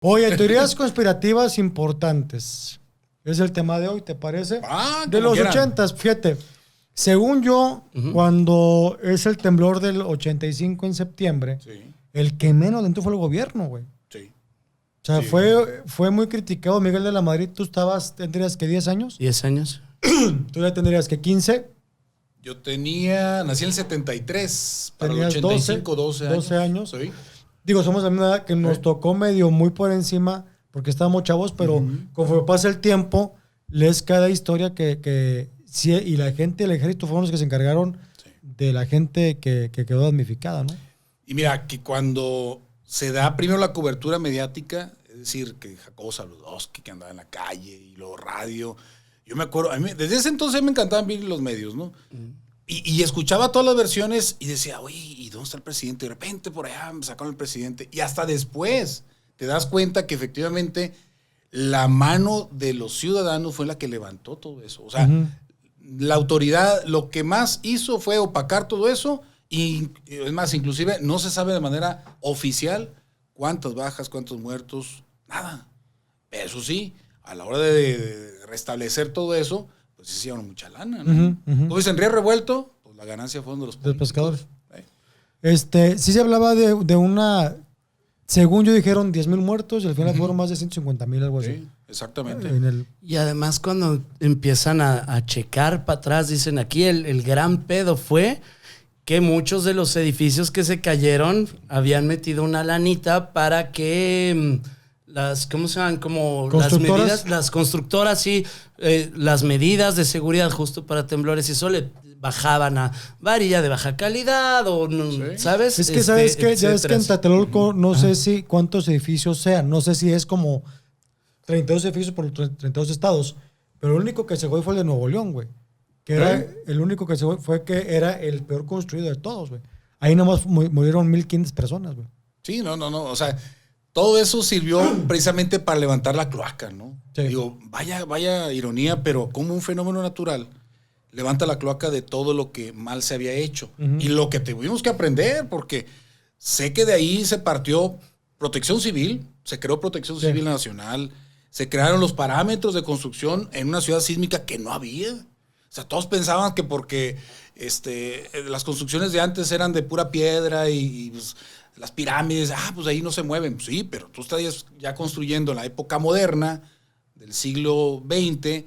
Oye, teorías conspirativas importantes. Es el tema de hoy, ¿te parece? De los 80s, fíjate. Según yo, cuando es el temblor del 85 en septiembre, el que menos dentro fue el gobierno, güey. Sí. O sea, fue muy criticado Miguel de la Madrid. ¿Tú tendrías que 10 años? 10 años. ¿Tú ya tendrías que 15? Yo nací en el 73, para el Tenías 85, 12 años. 12 años. Sí. Digo, somos la misma edad que nos tocó medio muy por encima porque estábamos chavos, pero conforme pasa el tiempo, lees cada historia que sí, y la gente del ejército fueron los que se encargaron de la gente que quedó damnificada, ¿no? Y mira, que cuando se da primero la cobertura mediática, es decir, que Jacobo Zabludovsky, que andaba en la calle, y luego radio. Yo me acuerdo, desde ese entonces me encantaban ver los medios, ¿no? Y escuchaba todas las versiones y decía, oye, ¿y dónde está el presidente? De repente por allá me sacaron el presidente. Y hasta después te das cuenta que efectivamente la mano de los ciudadanos fue la que levantó todo eso. O sea, la autoridad lo que más hizo fue opacar todo eso. Y es más, inclusive no se sabe de manera oficial cuántas bajas, cuántos muertos, nada. Pero eso sí, a la hora de restablecer todo eso, pues hicieron mucha lana, ¿no? Como dicen, río revuelto, pues la ganancia fue de los pescadores. Sí se hablaba de una, según yo dijeron 10,000 muertos y al final fueron más de 150,000, algo así. Sí, exactamente. Y además cuando empiezan a checar para atrás, dicen aquí el gran pedo fue que muchos de los edificios que se cayeron habían metido una lanita para que ¿cómo se llaman? Como las constructoras, sí, las medidas de seguridad justo para temblores y eso le bajaban a varilla de baja calidad o, ¿sabes? Es que, ¿sabes qué? Ya ves que en Tlatelolco no sé si cuántos edificios sean, no sé si es como 32 edificios por 32 estados, pero el único que se fue el de Nuevo León, güey. Que era el único que se fue que era el peor construido de todos, güey. Ahí nomás murieron 1,500 personas, güey. Sí, no. O sea, todo eso sirvió precisamente para levantar la cloaca, ¿no? Sí. Digo, vaya ironía, pero como un fenómeno natural levanta la cloaca de todo lo que mal se había hecho. Y lo que tuvimos que aprender, porque sé que de ahí se partió Protección Civil, se creó Protección Civil Nacional, se crearon los parámetros de construcción en una ciudad sísmica que no había. O sea, todos pensaban que porque las construcciones de antes eran de pura piedra y pues, las pirámides, pues ahí no se mueven. Sí, pero tú estás ya construyendo en la época moderna del siglo XX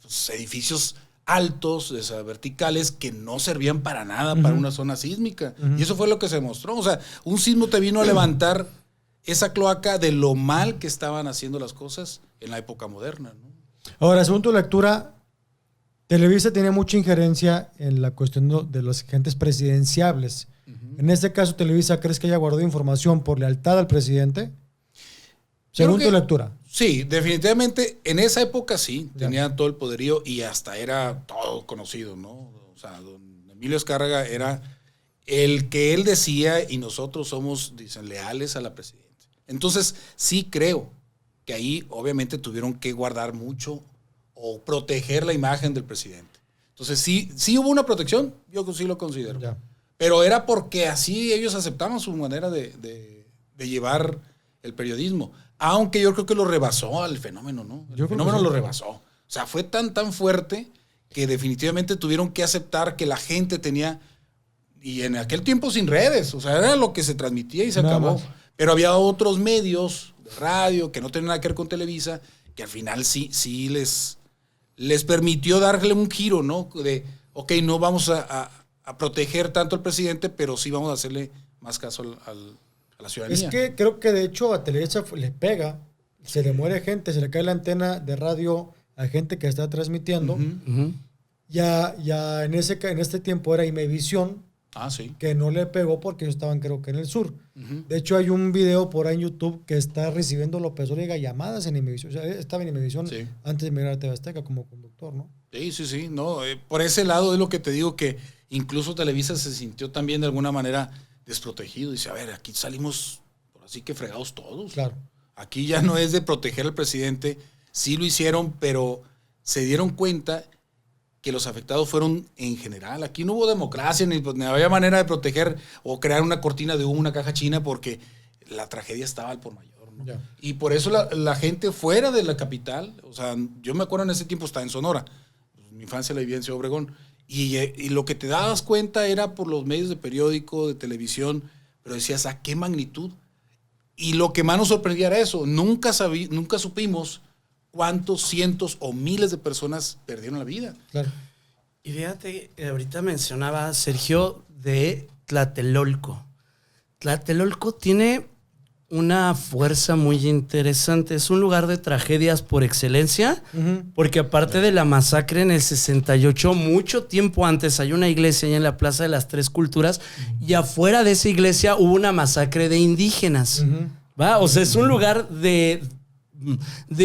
pues, edificios altos, verticales, que no servían para nada para una zona sísmica. Y eso fue lo que se mostró. O sea, un sismo te vino a levantar esa cloaca de lo mal que estaban haciendo las cosas en la época moderna, ¿no? Ahora, según tu lectura, Televisa tiene mucha injerencia en la cuestión de los agentes presidenciables. En este caso, Televisa, ¿crees que haya guardado información por lealtad al presidente? Según tu lectura. Sí, definitivamente en esa época sí, tenía todo el poderío y hasta era todo conocido, ¿no? O sea, don Emilio Azcárraga era el que él decía y nosotros somos, dicen, leales a la presidencia. Entonces, sí creo que ahí obviamente tuvieron que guardar mucho o proteger la imagen del presidente. Entonces, sí hubo una protección, yo sí lo considero. Ya. Pero era porque así ellos aceptaban su manera de llevar el periodismo. Aunque yo creo que lo rebasó al fenómeno, ¿no? El fenómeno lo rebasó. O sea, fue tan fuerte que definitivamente tuvieron que aceptar que la gente tenía, y en aquel tiempo sin redes, o sea, era lo que se transmitía y se acabó. Pero había otros medios de radio que no tenían nada que ver con Televisa, que al final sí les permitió darle un giro, ¿no? De, ok, no vamos a proteger tanto al presidente, pero sí vamos a hacerle más caso a la ciudadanía. Es que creo que de hecho a Televisa le pega, se le muere gente, se le cae la antena de radio a gente que está transmitiendo. Ya en este tiempo era Imevisión, sí. que no le pegó porque ellos estaban creo que en el sur. De hecho hay un video por ahí en YouTube que está recibiendo López Dóriga llamadas en Imevisión. O sea, estaba en Imevisión antes de emigrar a TV Azteca como conductor, ¿no? Sí. No, por ese lado es lo que te digo, que incluso Televisa se sintió también de alguna manera desprotegido. Dice, a ver, aquí salimos por así que fregados todos. Claro. Aquí ya no es de proteger al presidente. Sí lo hicieron, pero se dieron cuenta que los afectados fueron en general. Aquí no hubo democracia, ni había manera de proteger o crear una cortina de humo, una caja china, porque la tragedia estaba al por mayor, Ya. Y por eso la gente fuera de la capital, o sea, yo me acuerdo en ese tiempo estaba en Sonora, mi infancia la viví en Ciudad Obregón, y lo que te dabas cuenta era por los medios de periódico, de televisión, pero decías, ¿a qué magnitud? Y lo que más nos sorprendía era eso, nunca supimos cuántos cientos o miles de personas perdieron la vida. Claro. Y fíjate, ahorita mencionaba Sergio de Tlatelolco. Tlatelolco tiene una fuerza muy interesante. Es un lugar de tragedias por excelencia, porque aparte de la masacre en el 68, mucho tiempo antes hay una iglesia ahí en la Plaza de las Tres Culturas, y afuera de esa iglesia hubo una masacre de indígenas. ¿Va? O sea, es un lugar de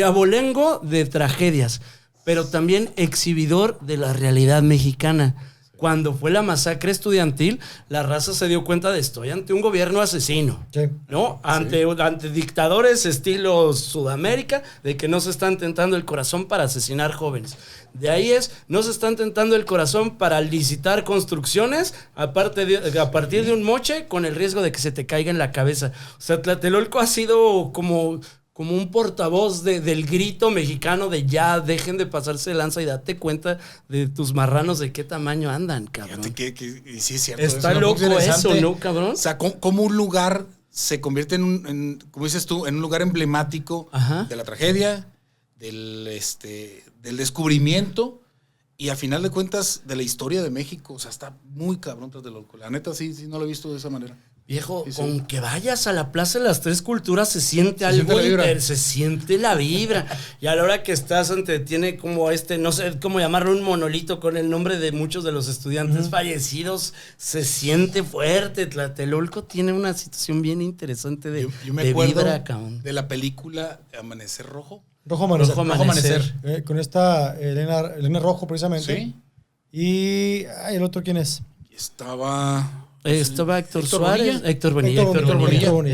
abolengo de tragedias, pero también exhibidor de la realidad mexicana. Cuando fue la masacre estudiantil, la raza se dio cuenta de estoy ante un gobierno asesino, Sí. ¿no? Ante dictadores estilo Sudamérica, de que no se están tentando el corazón para asesinar jóvenes. De ahí no se están tentando el corazón para licitar construcciones a partir de un moche con el riesgo de que se te caiga en la cabeza. O sea, Tlatelolco ha sido como un portavoz del grito mexicano de ya dejen de pasarse de lanza y date cuenta de tus marranos de qué tamaño andan, cabrón. Fíjate y sí es cierto. Está es loco interesante. eso, ¿no, cabrón? O sea, como un lugar se convierte como dices tú, en un lugar emblemático de la tragedia, del descubrimiento y a final de cuentas de la historia de México. O sea, está muy cabrón Tlatelolco. La neta sí no lo he visto de esa manera. Viejo, Sí. con que vayas a la Plaza de las Tres Culturas se siente algo se siente la vibra. Y a la hora que estás tiene como no sé cómo llamarlo, un monolito con el nombre de muchos de los estudiantes fallecidos, se siente fuerte. Tlatelolco tiene una situación bien interesante de Yo me acuerdo vibra, cabrón. de la película Amanecer Rojo. Rojo Amanecer. Rojo Amanecer. Con esta Elena Rojo, precisamente. Sí. Y el otro, ¿quién es? Estaba Héctor Suárez, Bonilla. Héctor Bonilla.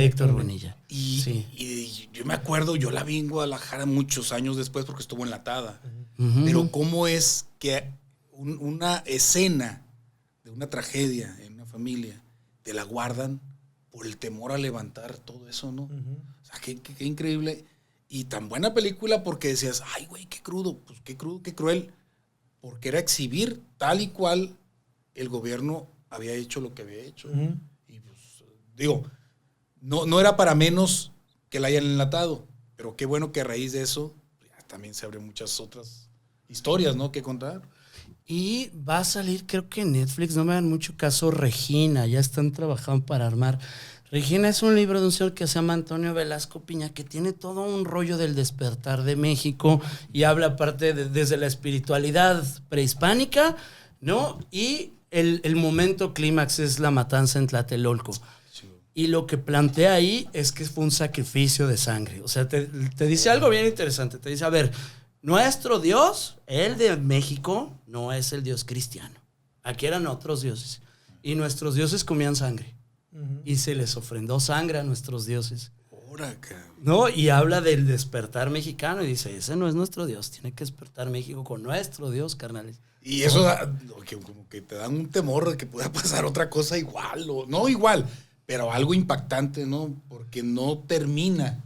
Héctor Bonilla. Y yo me acuerdo, yo la vi en Guadalajara muchos años después porque estuvo enlatada. Pero cómo es que una escena de una tragedia en una familia te la guardan por el temor a levantar todo eso, ¿no? O sea, qué increíble. Y tan buena película porque decías, ay, güey, qué crudo, pues qué crudo, qué cruel. Porque era exhibir tal y cual el gobierno había hecho lo que había hecho. Y pues, digo, no era para menos que la hayan enlatado, pero qué bueno que a raíz de eso ya también se abren muchas otras historias, ¿no?, que contar. Y va a salir, creo que en Netflix, no me dan mucho caso, Regina, ya están trabajando para armar. Regina es un libro de un señor que se llama Antonio Velasco Piña, que tiene todo un rollo del despertar de México y habla aparte desde la espiritualidad prehispánica, ¿no? Y el momento clímax es la matanza en Tlatelolco. Sí. Y lo que plantea ahí es que fue un sacrificio de sangre. O sea, te dice algo bien interesante. Te dice, a ver, nuestro Dios, el de México, no es el Dios cristiano. Aquí eran otros dioses. Y nuestros dioses comían sangre. Y se les ofrendó sangre a nuestros dioses. ¿No? Y habla del despertar mexicano y dice, ese no es nuestro Dios, tiene que despertar México con nuestro Dios, carnales. Y eso como que te da un temor de que pueda pasar otra cosa igual, o no igual, pero algo impactante, ¿no? Porque no termina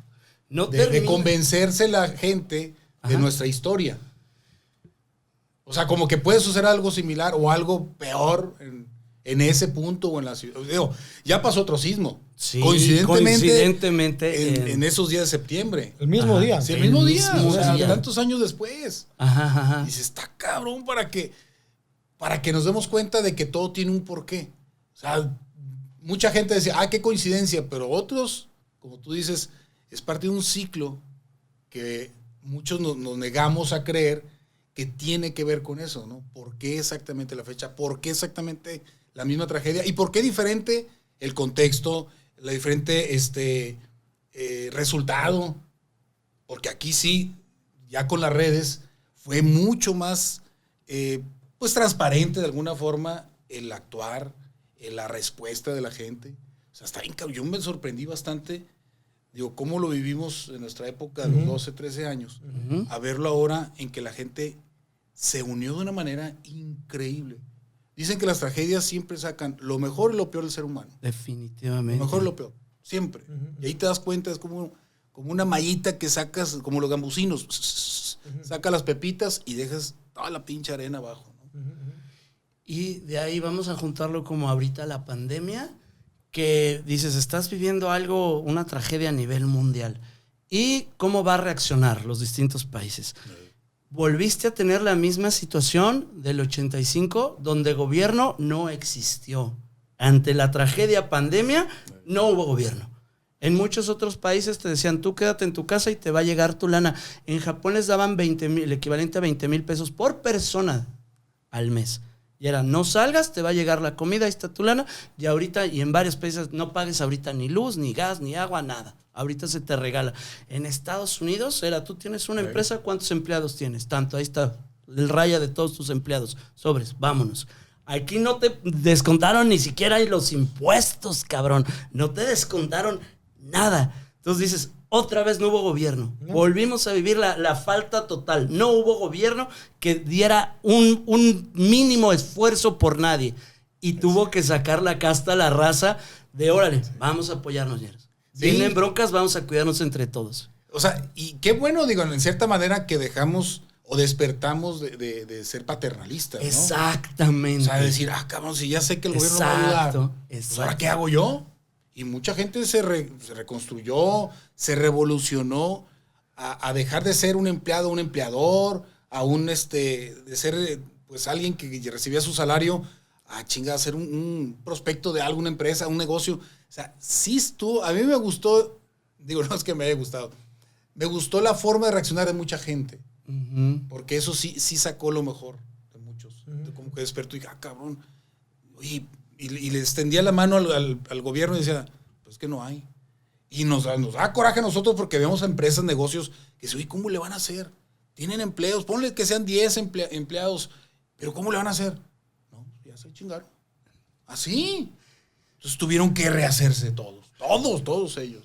de convencerse la gente de nuestra historia. O sea, como que puede suceder algo similar o algo peor en ese punto o en la ciudad. Digo, ya pasó otro sismo. Sí, coincidentemente en esos días de septiembre. El mismo día. Sí, el mismo día. O sea, tantos años después. Ajá. Y dice, está cabrón para que nos demos cuenta de que todo tiene un porqué. O sea, mucha gente decía, qué coincidencia, pero otros, como tú dices, es parte de un ciclo que muchos nos negamos a creer que tiene que ver con eso, ¿no? ¿Por qué exactamente la fecha? ¿Por qué exactamente la misma tragedia? ¿Y por qué diferente el contexto, la diferente resultado? Porque aquí sí, ya con las redes, fue mucho más pues transparente de alguna forma el actuar, la respuesta de la gente. O sea, yo me sorprendí bastante, digo, cómo lo vivimos en nuestra época de los 12, 13 años, a verlo ahora en que la gente se unió de una manera increíble. Dicen que las tragedias siempre sacan lo mejor y lo peor del ser humano. Definitivamente. Lo mejor y lo peor, siempre. Y ahí te das cuenta, es como como una mallita que sacas, como los gambusinos. Saca las pepitas y dejas toda la pinche arena abajo, ¿no? Y de ahí vamos a juntarlo como ahorita la pandemia, que dices, estás viviendo algo, una tragedia a nivel mundial. ¿Y cómo va a reaccionar los distintos países? Volviste a tener la misma situación del 85, donde gobierno no existió. Ante la tragedia pandemia, no hubo gobierno. En muchos otros países te decían, tú quédate en tu casa y te va a llegar tu lana. En Japón les daban 20,000, el equivalente a 20,000 pesos por persona al mes. Y era, no salgas, te va a llegar la comida, ahí está tu lana. Y ahorita, y en varios países, no pagues ahorita ni luz, ni gas, ni agua, nada. Ahorita se te regala. En Estados Unidos era, tú tienes una empresa, ¿cuántos empleados tienes? Tanto, ahí está el raya de todos tus empleados. Sobres, vámonos. Aquí no te descontaron ni siquiera los impuestos, cabrón. No te descontaron nada. Entonces dices, otra vez no hubo gobierno. No. Volvimos a vivir la falta total. No hubo gobierno que diera un mínimo esfuerzo por nadie. Y tuvo que sacar la casta a la raza de, órale, vamos a apoyarnos, señores. Sí. Vienen broncas, vamos a cuidarnos entre todos. O sea, y qué bueno, digo, en cierta manera que dejamos o despertamos de ser paternalistas, ¿no? Exactamente. O sea, decir, cabrón, si ya sé que el gobierno me va a ayudar, pues ¿ahora qué hago yo? Y mucha gente se reconstruyó, se revolucionó a dejar de ser un empleado, un empleador, a de ser pues alguien que recibía su salario, a ser un prospecto de algo, una empresa, un negocio. O sea, sí estuvo, a mí me gustó, digo, no es que me haya gustado, me gustó la forma de reaccionar de mucha gente, porque eso sí sacó lo mejor de muchos. Como que despertó y dije, cabrón, oye, y le extendía la mano al gobierno y decía, pues que no hay. Y nos da coraje a nosotros porque vemos a empresas, negocios, que dicen, oye, ¿cómo le van a hacer? Tienen empleos, ponle que sean 10 empleados, pero ¿cómo le van a hacer? No, ya se chingaron. Así. Entonces tuvieron que rehacerse todos ellos.